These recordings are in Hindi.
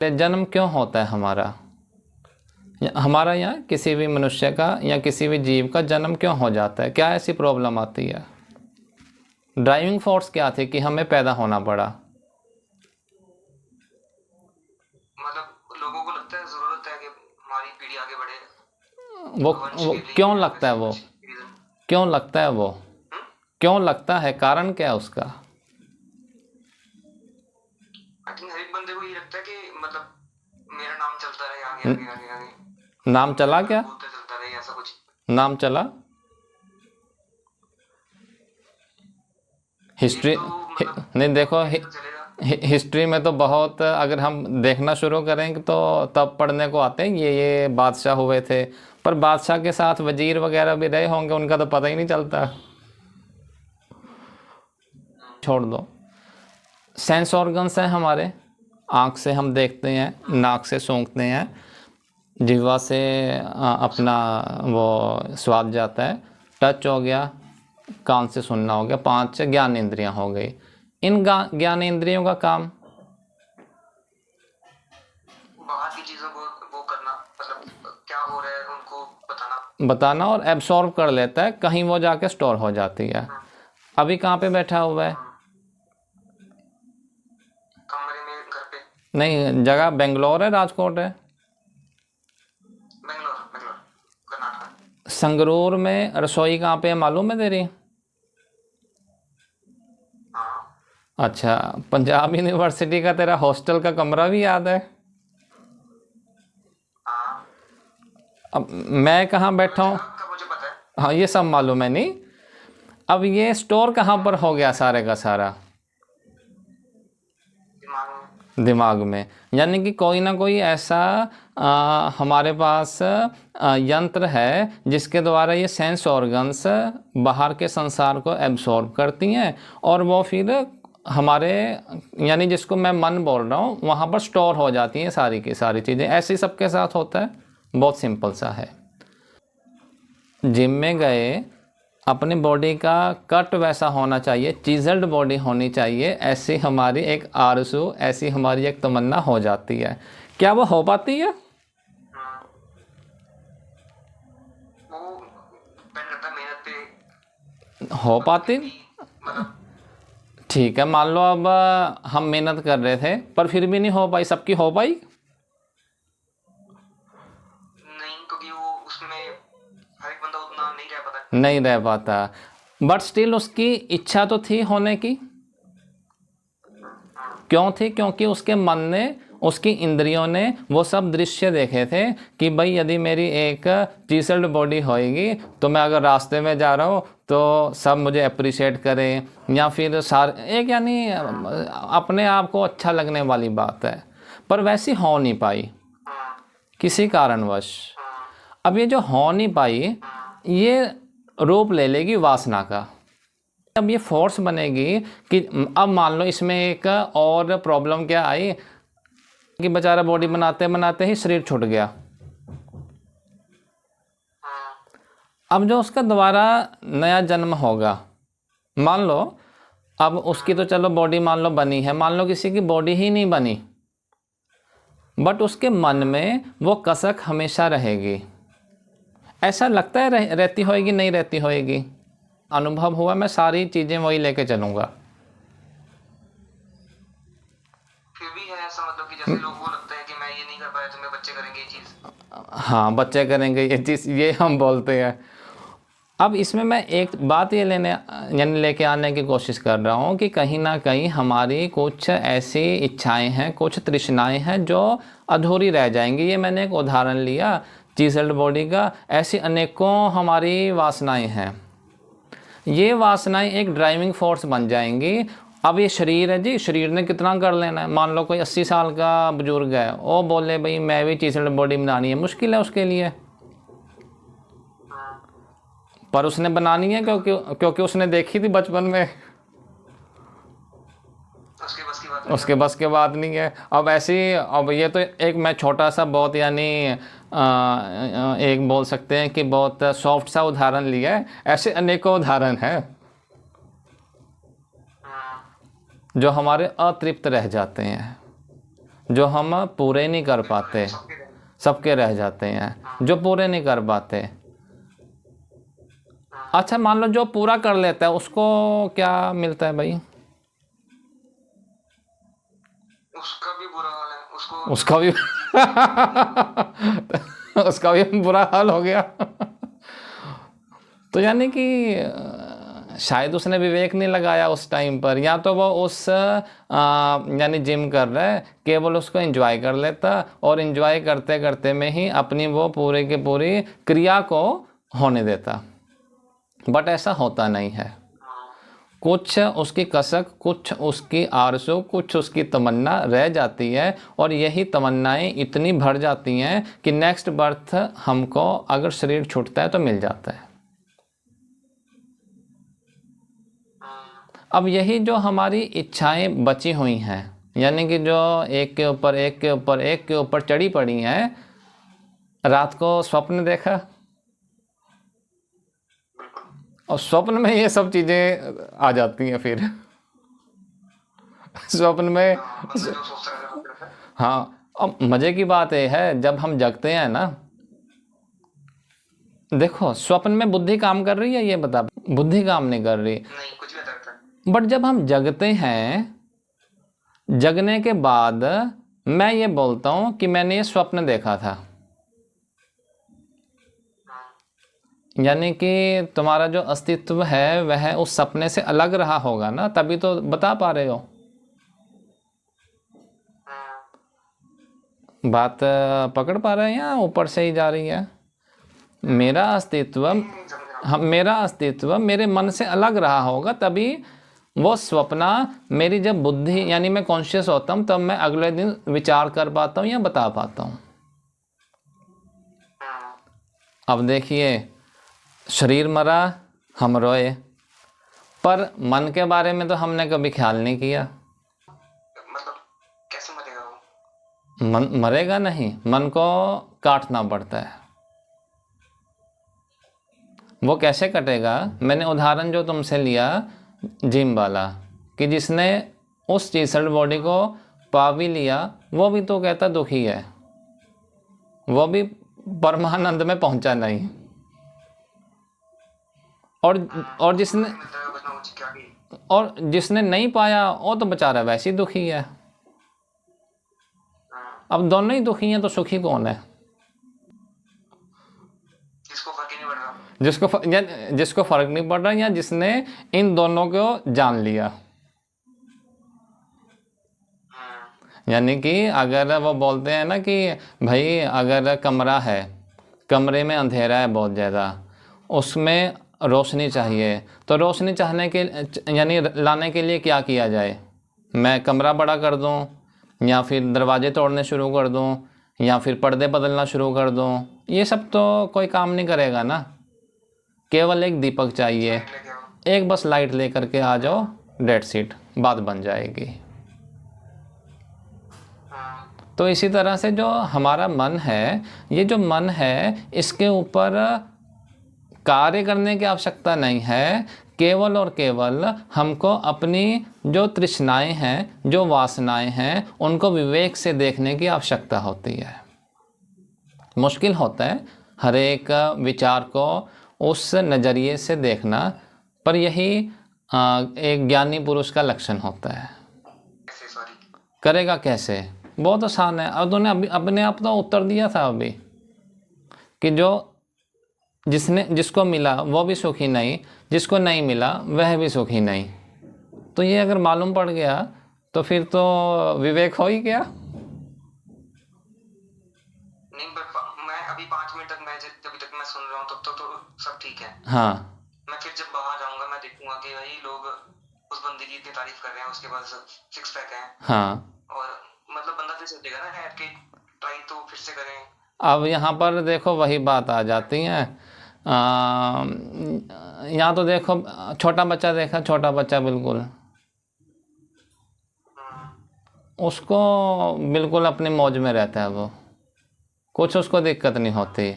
जन्म क्यों होता है हमारा हमारा या किसी भी मनुष्य का या किसी भी जीव का जन्म क्यों हो जाता है? क्या ऐसी प्रॉब्लम आती है? ड्राइविंग फोर्स क्या थी कि हमें पैदा होना पड़ा? मतलब लोगों को लगता है, जरूरत है कि हमारी पीढ़ी आगे बढ़े, वो वंश वो के लिए क्यों या लगता है? वैसे वो कुछ रीजन। क्यों लगता है? वो क्यों लगता है? कारण क्या है उसका? आई थिंक हर एक बंदे को ये लगता है कि मतलब मेरा नाम चलता रहे आगे आगे आगे आगे, नाम मेरे चला बारे क्या? में बोलते चलता रहे, ऐसा कुछ। नाम चला? हिस्ट्री एक तो मतलब नहीं देखो ये तो चलेगा। हिस्ट्री में तो बहुत, अगर हम देखना शुरू करेंगे तो तब पढ़ने को आते हैं ये बादशाह हुए थे, पर बादशाह के साथ वजीर वगैरह भी रहे होंगे, उनका तो पता ही नहीं चलता। छोड़ दो। सेंस ऑर्गन्स हैं हमारे। आँख से हम देखते हैं, नाक से सूंघते हैं, जिह्वा से अपना वो स्वाद जाता है, टच हो गया, कान से सुनना हो गया, 5 ज्ञान इंद्रियां हो गई। इन ज्ञान इंद्रियों का काम बाहर की चीजों को वो करना, मतलब क्या हो रहा है उनको बताना। बताना और एब्सॉर्ब कर लेता है, कहीं वो जाके स्टोर हो जाती है। अभी कहाँ पे बैठा हुआ है? कमरे में, घर पे। नहीं, जगह बेंगलोर है, राजकोट है? बेंगलोर, बेंगलोर, कर्नाटक। संगरूर में रसोई कहाँ पे है मालूम है तेरी? हाँ। अच्छा, पंजाब यूनिवर्सिटी का तेरा हॉस्टल का कमरा भी याद है? हाँ, अब मैं कहाँ बैठा हूँ? जगह का मुझे पता है। हाँ, ये सब मालूम है। नहीं, अब ये स्टोर कहाँ पर हो गया सारे का सारा? दिमाग में। दिमाग में। यानी कि कोई ना कोई ऐसा हमारे पास यंत्र है जिसके द्वारा ये सेंस ऑर्गन्स बाहर के संसार को एब्सॉर्ब करती हैं और वो फिर हमारे, यानी जिसको मैं मन बोल रहा हूँ, वहाँ पर स्टोर हो जाती हैं सारी की सारी चीज़ें। ऐसे ही सबके साथ होता है। बहुत सिंपल सा है। जिम में गए, अपनी बॉडी का कट वैसा होना चाहिए, चिजल्ड बॉडी होनी चाहिए, ऐसी हमारी एक आरज़ू, ऐसी हमारी एक तमन्ना हो जाती है। क्या वो हो पाती है? वो डिपेंड करता है मेहनत पे। हो पाती? मतलब ठीक है, मान लो अब हम मेहनत कर रहे थे पर फिर भी नहीं हो पाई, सबकी हो पाई? नहीं, क्योंकि वो उसमें हर एक बंदा उतना नहीं रह पाता। नहीं रह पाता, बट स्टिल उसकी इच्छा तो थी होने की। क्यों थी? क्योंकि उसके मन ने, उसकी इंद्रियों ने वो सब दृश्य देखे थे कि भाई यदि मेरी एक चिसल्ड बॉडी होएगी तो मैं अगर रास्ते में जा रहा हूँ तो सब मुझे अप्रिशिएट करें, या फिर एक यानी अपने आप को अच्छा लगने वाली बात है। पर वैसी हो नहीं पाई किसी कारणवश। अब ये जो हो नहीं पाई, ये रूप ले लेगी वासना का। अब ये फोर्स बनेगी कि अब मान लो इसमें एक और प्रॉब्लम क्या आई कि बेचारा बॉडी बनाते बनाते ही शरीर छूट गया। अब जो उसका दोबारा नया जन्म होगा, मान लो अब उसकी तो चलो बॉडी मान लो बनी है, मान लो किसी की बॉडी ही नहीं बनी, बट उसके मन में वो कसक हमेशा रहेगी। ऐसा लगता है रहती होएगी, नहीं रहती होएगी? अनुभव हुआ, मैं सारी चीज़ें वही लेके चलूँगा। फिर भी है ऐसा, मतलब कि जैसे लोगों को लगता है कि मैं ये नहीं कर पाया तो मेरे बच्चे करेंगे ये चीज़। हाँ, बच्चे करेंगे ये चीज़, ये हम बोलते हैं। अब इसमें मैं एक बात ये यानी लेके आने की कोशिश कर रहा हूँ कि कहीं ना कहीं हमारी कुछ ऐसी इच्छाएं हैं, कुछ तृष्णाएं हैं जो अधूरी रह जाएंगी। ये मैंने एक उदाहरण लिया चिसल्ड बॉडी का, ऐसी अनेकों हमारी वासनाएं हैं। ये वासनाएं एक ड्राइविंग फोर्स बन जाएंगी। अब ये शरीर है जी, शरीर ने कितना कर लेना है। मान लो कोई 80 साल का बुजुर्ग है, वो बोले भाई मैं भी चिसल्ड बॉडी बनानी है, मुश्किल है उसके लिए, पर उसने बनानी है क्योंकि उसने देखी थी बचपन में। उसके बस के बात नहीं है। अब ऐसी, अब ये तो एक मैं छोटा सा बहुत यानी एक बोल सकते हैं कि बहुत सॉफ्ट सा उदाहरण लिया है। ऐसे अनेकों उदाहरण हैं जो हमारे अतृप्त रह जाते हैं, जो हम पूरे नहीं कर पाते, सबके रहने। सबके रह जाते हैं, जो पूरे नहीं कर पाते। अच्छा मान लो जो पूरा कर लेता है उसको क्या मिलता है भाई? उसका भी बुरा हाल है, उसको उसका भी उसका भी बुरा हाल हो गया। तो यानी कि शायद उसने विवेक नहीं लगाया उस टाइम पर, या तो वो उस यानी जिम कर रहा है, केवल उसको एंजॉय कर लेता और एंजॉय करते करते में ही अपनी वो पूरे की पूरी क्रिया को होने देता। बट ऐसा होता नहीं है। कुछ उसकी कसक, कुछ उसकी आरज़ू, कुछ उसकी तमन्ना रह जाती है, और यही तमन्नाएं इतनी भर जाती हैं कि नेक्स्ट बर्थ हमको अगर शरीर छूटता है तो मिल जाता है। अब यही जो हमारी इच्छाएं बची हुई हैं, यानी कि जो एक के ऊपर एक के ऊपर एक के ऊपर चढ़ी पड़ी हैं, रात को स्वप्न देखा और स्वप्न में ये सब चीज़ें आ जाती हैं फिर स्वप्न में। बंदा जो सोचता है वो करता है। हाँ, अब मज़े की बात ये है, जब हम जगते हैं ना, देखो स्वप्न में बुद्धि काम कर रही है, ये बता, बुद्धि काम नहीं कर रही। नहीं, कुछ भी करता है। बट जब हम जगते हैं, जगने के बाद मैं ये बोलता हूँ कि मैंने ये स्वप्न देखा था, यानी कि तुम्हारा जो अस्तित्व है वह उस सपने से अलग रहा होगा ना, तभी तो बता पा रहे हो। बात पकड़ पा रहे हैं या ऊपर से ही जा रही है? मेरा अस्तित्व, हम, मेरा अस्तित्व मेरे मन से अलग रहा होगा, तभी वो स्वप्न मेरी जब बुद्धि यानी मैं कॉन्शियस होता हूँ तब मैं अगले दिन विचार कर पाता हूँ या बता पाता हूँ। अब देखिए, शरीर मरा, हम रोए, पर मन के बारे में तो हमने कभी ख्याल नहीं किया। मतलब कैसे मरेगा वो? मन मरेगा नहीं, मन को काटना पड़ता है। वो कैसे कटेगा? मैंने उदाहरण जो तुमसे लिया जिम वाला, कि जिसने उस टी-शर्ट बॉडी को पा भी लिया, वो भी तो कहता दुखी है, वो भी परमानंद में पहुंचा नहीं। और जिसने मिलता है बचना मुझे क्या भी। और जिसने नहीं पाया वो तो बेचारा वैसे ही दुखी है। अब दोनों ही दुखी हैं, तो सुखी कौन है? जिसको फर्क ही नहीं पड़ रहा। जिसको फर्क नहीं पड़ रहा, या जिसने इन दोनों को जान लिया। यानी कि अगर वो बोलते हैं ना कि भाई अगर कमरा है, कमरे में अंधेरा है बहुत ज़्यादा, उसमें रोशनी चाहिए, तो रोशनी चाहने के यानी लाने के लिए क्या किया जाए? मैं कमरा बड़ा कर दूं, या फिर दरवाजे तोड़ने शुरू कर दूं, या फिर पर्दे बदलना शुरू कर दूं? ये सब तो कोई काम नहीं करेगा ना। केवल एक दीपक चाहिए, लेके आओ। एक बस लाइट लेकर के आ जाओ, डेट सीट, बात बन जाएगी। तो इसी तरह से जो हमारा मन है, ये जो मन है, इसके ऊपर कार्य करने की आवश्यकता नहीं है, केवल और केवल हमको अपनी जो तृष्णाएं हैं, जो वासनाएं हैं, उनको विवेक से देखने की आवश्यकता होती है। मुश्किल होता है हर एक विचार को उस नज़रिए से देखना, पर यही एक ज्ञानी पुरुष का लक्षण होता है। ऐसे सॉरी। करेगा कैसे? बहुत आसान है। अब तूने अभी अपने आप तो उत्तर दिया था अभी, कि जो जिसको मिला वो भी सुखी नहीं, जिसको नहीं मिला वह भी सुखी नहीं। तो ये अगर मालूम पड़ गया तो फिर तो विवेक हो ही गया। नहीं मैं अभी 5 मिनट तक मैं जब तक मैं सुन रहा हूँ तब तक तो सब ठीक है। हाँ, मैं फिर जब बाहर जाऊंगा मैं देखूंगा कि भाई लोग उस बंदे की इतनी तारीफ कर रहे हैं, उसके पास 6 पैक है, हाँ। और मतलब बंदा फिर सोचेगा ना यार कि ट्राई तो फिर से करें। अब यहाँ पर देखो वही बात आ जाती है। यहाँ तो देखो, छोटा बच्चा देखा, छोटा बच्चा बिल्कुल, उसको बिल्कुल अपनी मौज में रहता है, वो कुछ उसको दिक्कत नहीं होती।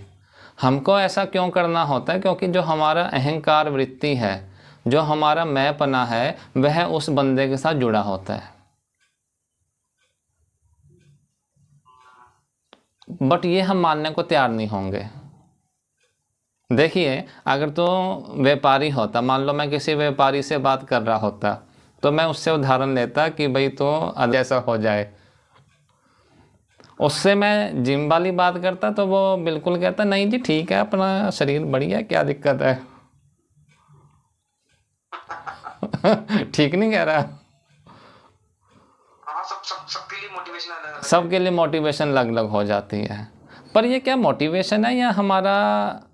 हमको ऐसा क्यों करना होता है? क्योंकि जो हमारा अहंकार वृत्ति है, जो हमारा मैंपना है, वह उस बंदे के साथ जुड़ा होता है। बट ये हम मानने को तैयार नहीं होंगे। देखिए, अगर तो व्यापारी होता, मान लो मैं किसी व्यापारी से बात कर रहा होता, तो मैं उससे उदाहरण लेता कि भाई तो जैसा हो जाए। उससे मैं जिम वाली बात करता तो वो बिल्कुल कहता नहीं जी ठीक है, अपना शरीर बढ़िया, क्या दिक्कत है। ठीक नहीं कह रहा। हाँ, सबके लिए मोटिवेशन अलग अलग है। सबके लिए मोटिवेशन अलग अलग हो जाती है। पर ये क्या मोटिवेशन है या हमारा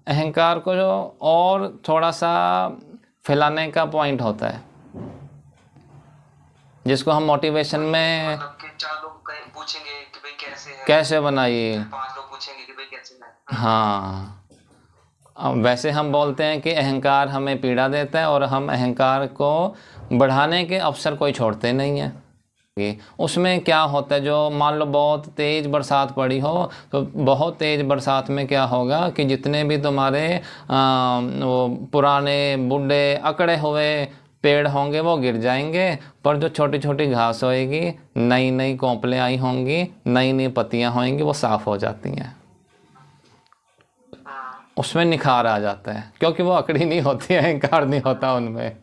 अहंकार को जो और थोड़ा सा फैलाने का पॉइंट होता है, जिसको हम मोटिवेशन में मतलब कि 4 लोग कहीं पूछेंगे कि भाई कैसे है, कैसे बनाइए। 5 लोग पूछेंगे कि भाई कैसे है। हाँ, अब वैसे हम बोलते हैं कि अहंकार हमें पीड़ा देता है और हम अहंकार को बढ़ाने के अवसर कोई छोड़ते नहीं हैं। उसमें क्या होता है, जो मान लो बहुत तेज़ बरसात पड़ी हो, तो बहुत तेज़ बरसात में क्या होगा कि जितने भी तुम्हारे वो पुराने बूढ़े अकड़े हुए पेड़ होंगे वो गिर जाएंगे, पर जो छोटी छोटी घास होएगी, नई नई कोंपलें आई होंगी, नई नई पत्तियां होंगी, वो साफ़ हो जाती हैं। उसमें निखार आ जाता है, क्योंकि वो अकड़ी नहीं होती है, अहंकार नहीं होता उनमें।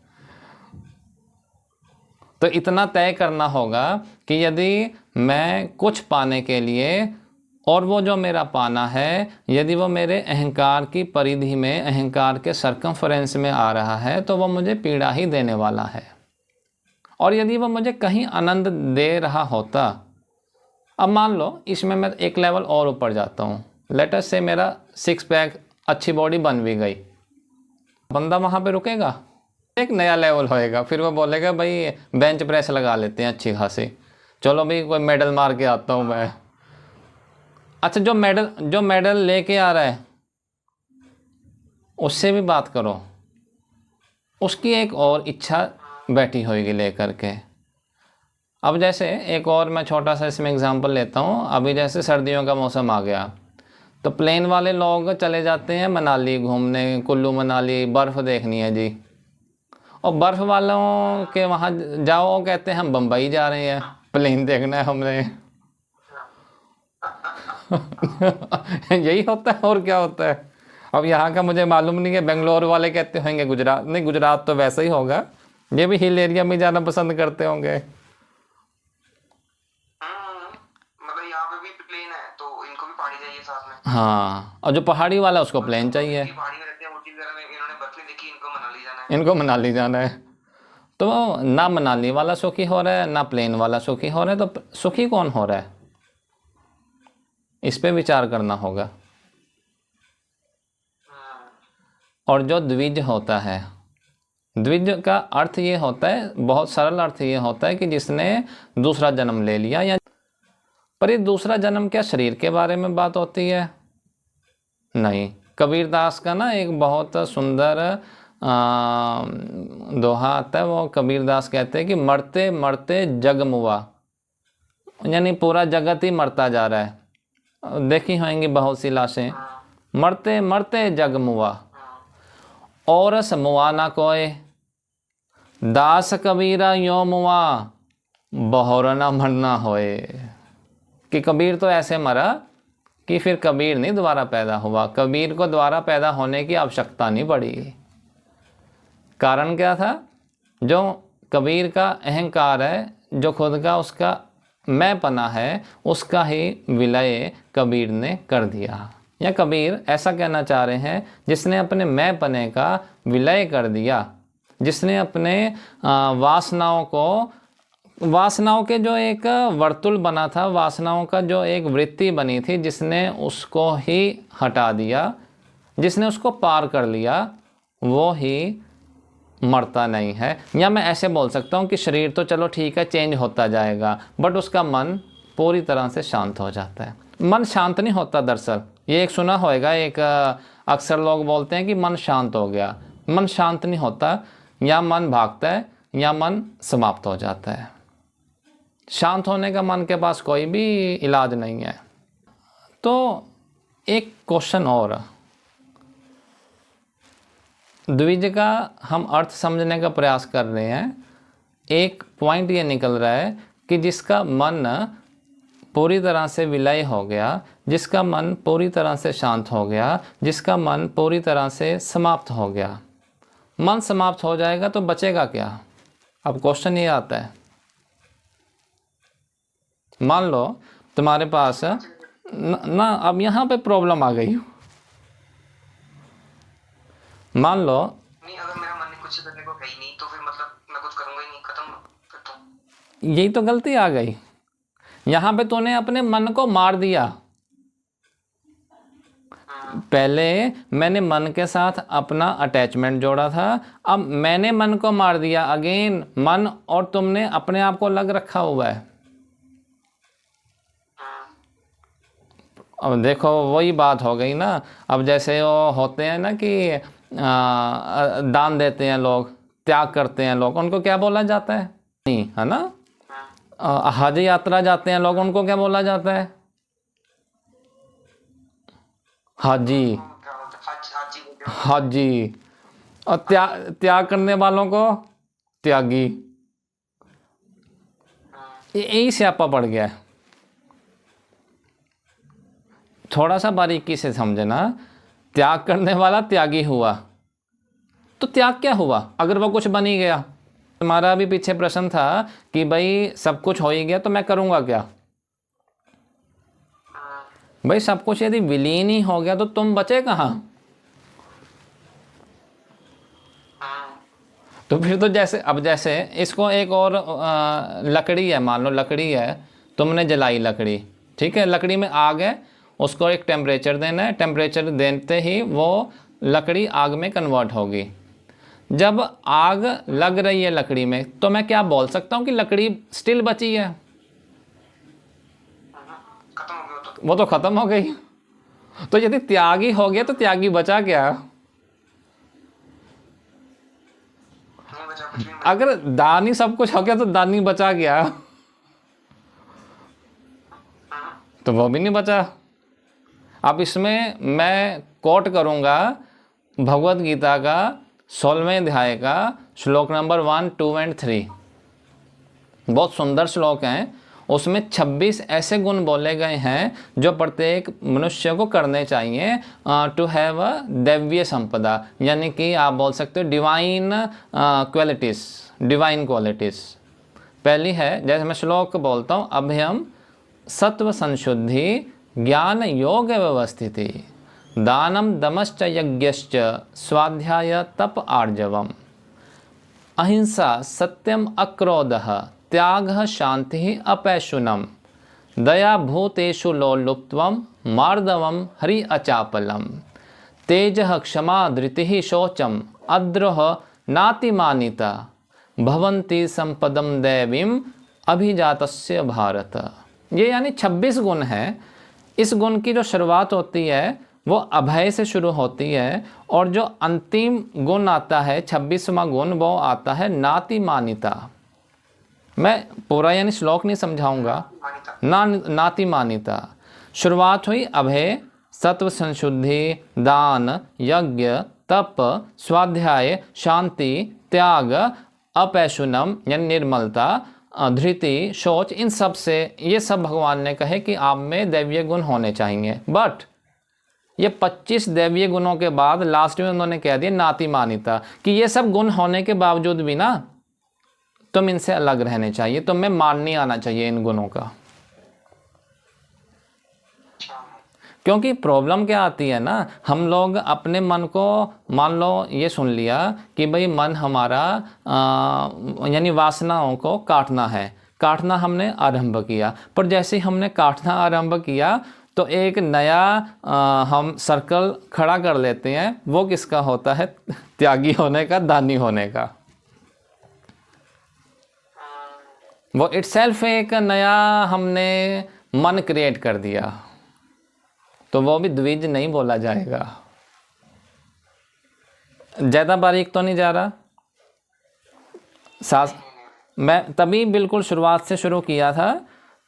तो इतना तय करना होगा कि यदि मैं कुछ पाने के लिए, और वो जो मेरा पाना है, यदि वो मेरे अहंकार की परिधि में, अहंकार के सरकमफ्रेंस में आ रहा है, तो वो मुझे पीड़ा ही देने वाला है। और यदि वो मुझे कहीं आनंद दे रहा होता, अब मान लो इसमें मैं एक लेवल और ऊपर जाता हूँ, लेट अस से मेरा 6 पैक, अच्छी बॉडी बन भी गई, बंदा वहाँ पे रुकेगा? एक नया लेवल होएगा, फिर वो बोलेगा भाई बेंच प्रेस लगा लेते हैं अच्छी खासी, चलो भाई कोई मेडल मार के आता हूँ मैं। अच्छा, जो मेडल लेके आ रहा है उससे भी बात करो, उसकी एक और इच्छा बैठी होगी लेकर के। अब जैसे एक और मैं छोटा सा इसमें एग्जांपल लेता हूँ, अभी जैसे सर्दियों का मौसम आ गया, तो प्लेन वाले लोग चले जाते हैं मनाली घूमने, कुल्लू मनाली, बर्फ़ देखनी है जी। और बर्फ़ वालों के वहाँ जाओ, कहते हैं हम बम्बई जा रहे हैं, प्लेन देखना है हमने। यही होता है, और क्या होता है। अब यहाँ का मुझे मालूम नहीं है, बेंगलोर वाले कहते होंगे गुजरात, नहीं गुजरात तो वैसे ही होगा, ये भी हिल एरिया में जाना पसंद करते होंगे। मतलब यहाँ पे भी प्लेन है तो इनको भी पहाड़ी चाहिए साथ में। हाँ, और जो पहाड़ी वाला उसको प्लेन चाहिए। पहाड़ी में रहते हैं, ऊटी वगैरह में, इन्होंने बर्फ नहीं देखी, इनको मनाली जाना है। इनको मनाली जाना है। तो ना मनाली वाला सुखी हो रहा है, ना प्लेन वाला सुखी हो रहा है, तो सुखी कौन हो रहा है, इस पे विचार करना होगा। और जो द्विज होता है, द्विज का अर्थ ये होता है, बहुत सरल अर्थ ये होता है कि जिसने दूसरा जन्म ले लिया, या पर ये दूसरा जन्म क्या शरीर के बारे में बात होती है? नहीं। कबीरदास का ना एक बहुत सुंदर दोहा आता है, वो कबीरदास कहते हैं कि मरते मरते जग मुआ, यानी पूरा जगत ही मरता जा रहा है। देखी होंगी बहुत सी लाशें, मरते मरते जग मुआ, औरस मुआ ना कोय, दास कबीरा यो मुआ, बहुर ना मरना होए। कि कबीर तो ऐसे मरा कि फिर कबीर नहीं दोबारा पैदा हुआ, कबीर को दोबारा पैदा होने की आवश्यकता नहीं पड़ी। कारण क्या था? जो कबीर का अहंकार है, जो खुद का उसका मैं पना है, उसका ही विलय कबीर ने कर दिया। या कबीर ऐसा कहना चाह रहे हैं, जिसने अपने मैं पने का विलय कर दिया, जिसने अपने वासनाओं के जो एक वर्तुल बना था, वासनाओं का जो एक वृत्ति बनी थी, जिसने उसको ही हटा दिया, जिसने उसको पार कर लिया, वो ही मरता नहीं है। या मैं ऐसे बोल सकता हूँ कि शरीर तो चलो ठीक है चेंज होता जाएगा, बट उसका मन पूरी तरह से शांत हो जाता है। मन शांत नहीं होता दरअसल, ये एक सुना होगा, एक अक्सर लोग बोलते हैं कि मन शांत हो गया। मन शांत नहीं होता, या मन भागता है या मन समाप्त हो जाता है। शांत होने का मन के पास कोई भी इलाज नहीं है। तो एक क्वेश्चन और, द्विज का हम अर्थ समझने का प्रयास कर रहे हैं। एक पॉइंट ये निकल रहा है कि जिसका मन पूरी तरह से विलय हो गया, जिसका मन पूरी तरह से शांत हो गया, जिसका मन पूरी तरह से समाप्त हो गया। मन समाप्त हो जाएगा तो बचेगा क्या? अब क्वेश्चन ये आता है, मान लो तुम्हारे पास ना अब यहाँ पे प्रॉब्लम आ गई। मान लो नहीं, अगर मेरा मन ने कुछ करने को कही नहीं तो फिर मतलब मैं कुछ करूंगा ही नहीं, खत्म फिर तो। यही तो गलती आ गई। यहाँ पे तूने अपने मन को मार दिया। पहले मैंने मन के साथ अपना अटैचमेंट जोड़ा था, अब मैंने मन को मार दिया। अगेन मन और तुमने अपने आप को अलग रखा हुआ है। अब देखो वही बात हो गई ना। अब जैसे वो होते हैं ना कि दान देते हैं लोग, त्याग करते हैं लोग, उनको क्या बोला जाता है? नहीं, है ना? हज यात्रा जाते हैं लोग, उनको क्या बोला जाता है? हाजी। क्या बोलते हैं, हाजी बोलते हैं। हाजी। और त्याग करने वालों को त्यागी। यही स्यापा पड़ गया है। थोड़ा सा बारीकी से समझना, त्याग करने वाला त्यागी हुआ तो त्याग क्या हुआ अगर वो कुछ बन ही गया? तुम्हारा भी पीछे प्रश्न था कि भाई सब कुछ हो ही गया तो मैं करूँगा क्या? भाई सब कुछ यदि विलीन ही हो गया तो तुम बचे कहाँ? तो फिर तो जैसे इसको एक और लकड़ी है, मान लो लकड़ी है, तुमने जलाई लकड़ी, ठीक है, लकड़ी में आग है, उसको एक टेम्परेचर देना है, टेम्परेचर देते ही वो लकड़ी आग में कन्वर्ट होगी। जब आग लग रही है लकड़ी में तो मैं क्या बोल सकता हूँ कि लकड़ी स्टिल बची है? खत्म हो गया तो। वो तो खत्म हो गई। तो यदि त्यागी हो गया तो त्यागी बचा क्या? नहीं बचा कुछ भी नहीं अगर दानी सब कुछ हो गया तो दानी बचा गया? तो वो भी नहीं बचा। अब इसमें मैं कोट करूँगा भगवत गीता का 16वें अध्याय का श्लोक नंबर 1, 2 और 3। बहुत सुंदर श्लोक हैं। उसमें 26 ऐसे गुण बोले गए हैं जो प्रत्येक मनुष्य को करने चाहिए टू हैव अ दैवीय संपदा, यानी कि आप बोल सकते हो डिवाइन क्वालिटीज़, डिवाइन क्वालिटीज़। पहली है, जैसे मैं श्लोक बोलता हूँ, अभयम सत्व संशुद्धि ज्ञान योग व्यवस्थिति दानम दमश्च यज्ञश्च स्वाध्याय तप आर्जवम अहिंसा सत्यम अक्रोधः त्यागः शांति अपैशुनम दया भूतेषु लोलुप्त्वम मार्दवम हरि अचापलम तेजः क्षमा धृतिः शौचम अद्रोह नातिमानिता भवन्ति संपदम दैवीम अभिजातस्य भारत। ये यानी 26 गुण हैं। इस गुण की जो शुरुआत होती है वो अभय से शुरू होती है, और जो अंतिम गुण आता है 26वां गुण वो आता है नातिमानिता। मैं पूरा यानी श्लोक नहीं समझाऊंगा। नातिमानिता। शुरुआत हुई अभय, सत्व संशुद्धि, दान, यज्ञ, तप, स्वाध्याय, शांति, त्याग, अपैशुनम यानी निर्मलता, धृति, शौच, इन सब से ये सब भगवान ने कहे कि आप में दैवीय गुण होने चाहिए। बट ये 25 दैवीय गुणों के बाद लास्ट में उन्होंने कह दिया नातिमानिता, कि ये सब गुण होने के बावजूद भी ना तुम इनसे अलग रहने चाहिए, तुम्हें मान नहीं आना चाहिए इन गुणों का। क्योंकि प्रॉब्लम क्या आती है ना, हम लोग अपने मन को, मान लो ये सुन लिया कि भाई मन हमारा यानी वासनाओं को काटना है, काटना हमने आरंभ किया, पर जैसे ही हमने काटना आरंभ किया तो एक नया हम सर्कल खड़ा कर लेते हैं। वो किसका होता है? त्यागी होने का, दानी होने का। वो इटसेल्फ एक नया हमने मन क्रिएट कर दिया, तो वो भी द्विज नहीं बोला जाएगा। ज़्यादा बारीक तो नहीं जा रहा? मैं तभी बिल्कुल शुरुआत से शुरू किया था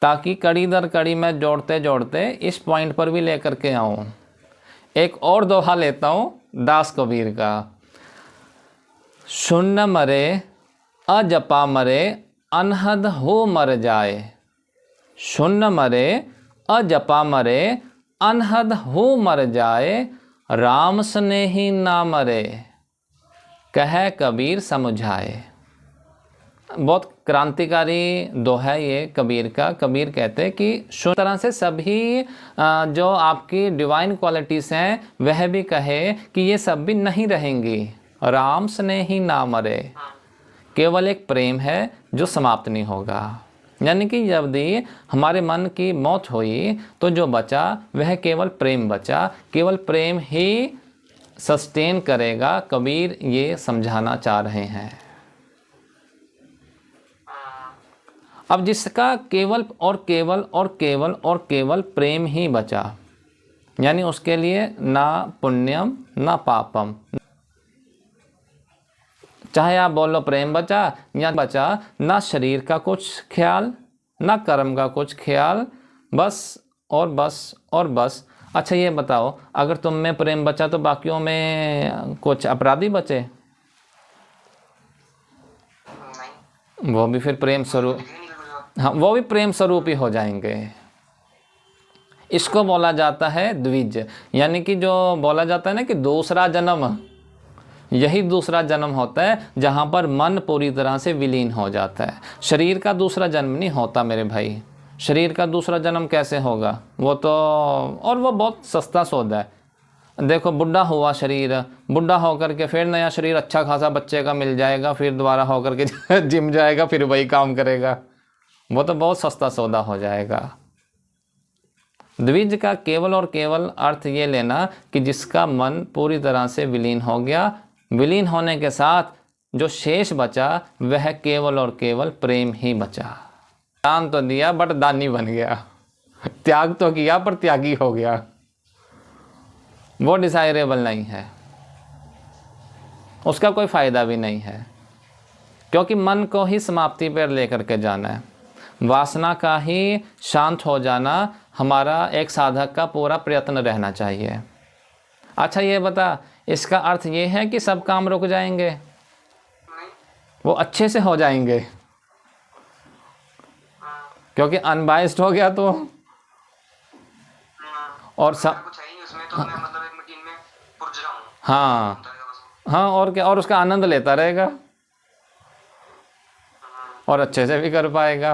ताकि कड़ी दर कड़ी मैं जोड़ते जोड़ते इस पॉइंट पर भी लेकर के आऊँ। एक और दोहा लेता हूँ दास कबीर का, शून्य मरे अजपा मरे अनहद हो मर जाए, शून्य मरे अजपा मरे, अनहद हो मर जाए, राम स्नेही ना मरे, कह कबीर समझाए। बहुत क्रांतिकारी दोहा है ये कबीर का। कबीर कहते हैं कि शून्य तरह से सभी जो आपकी डिवाइन क्वालिटीज़ हैं वह भी कहे कि ये सब भी नहीं रहेंगी। राम स्नेही ना मरे, केवल एक प्रेम है जो समाप्त नहीं होगा। यानी कि जब भी हमारे मन की मौत हुई तो जो बचा वह केवल प्रेम बचा, केवल प्रेम ही सस्टेन करेगा। कबीर ये समझाना चाह रहे हैं। अब जिसका केवल और केवल और केवल और केवल प्रेम ही बचा, यानी उसके लिए ना पुण्यम ना पापम, चाहे आप बोलो प्रेम बचा या बचा, ना शरीर का कुछ ख्याल ना कर्म का कुछ ख्याल, बस और बस और बस। अच्छा ये बताओ, अगर तुम में प्रेम बचा तो बाकियों में कुछ अपराधी बचे? नहीं, वो भी फिर प्रेम स्वरूप, दिख ही नहीं बिल्कुल। हाँ वो भी प्रेम स्वरूप ही हो जाएंगे। इसको बोला जाता है द्विज, यानी कि जो बोला जाता है ना कि दूसरा जन्म, यही दूसरा जन्म होता है जहाँ पर मन पूरी तरह से विलीन हो जाता है। शरीर का दूसरा जन्म नहीं होता मेरे भाई। शरीर का दूसरा जन्म कैसे होगा? वो तो, और वो बहुत सस्ता सौदा है। देखो बुढ़ा हुआ शरीर, बुढ़ा होकर के फिर नया शरीर अच्छा खासा बच्चे का मिल जाएगा, फिर दोबारा होकर के जिम जाएगा, फिर वही काम करेगा। वो तो बहुत सस्ता सौदा हो जाएगा। द्विज का केवल और केवल अर्थ ये लेना कि जिसका मन पूरी तरह से विलीन हो गया, विलीन होने के साथ जो शेष बचा वह केवल और केवल प्रेम ही बचा। दान तो दिया बट दानी बन गया, त्याग तो किया पर त्यागी हो गया। वो डिजायरेबल नहीं है, उसका कोई फायदा भी नहीं है, क्योंकि मन को ही समाप्ति पर लेकर के जाना है। वासना का ही शांत हो जाना हमारा एक साधक का पूरा प्रयत्न रहना चाहिए। अच्छा ये बता, इसका अर्थ ये है कि सब काम रुक जाएंगे? नहीं, वो अच्छे से हो जाएंगे, क्योंकि अनबाइस्ड हो गया तो। और सब कुछ है ही नहीं उसमें, तो मैं मतलब एक मशीन में पुर्ज रहा हूँ। हाँ होता रहेगा बस। हाँ, और क्या, और उसका आनंद लेता रहेगा और अच्छे से भी कर पाएगा।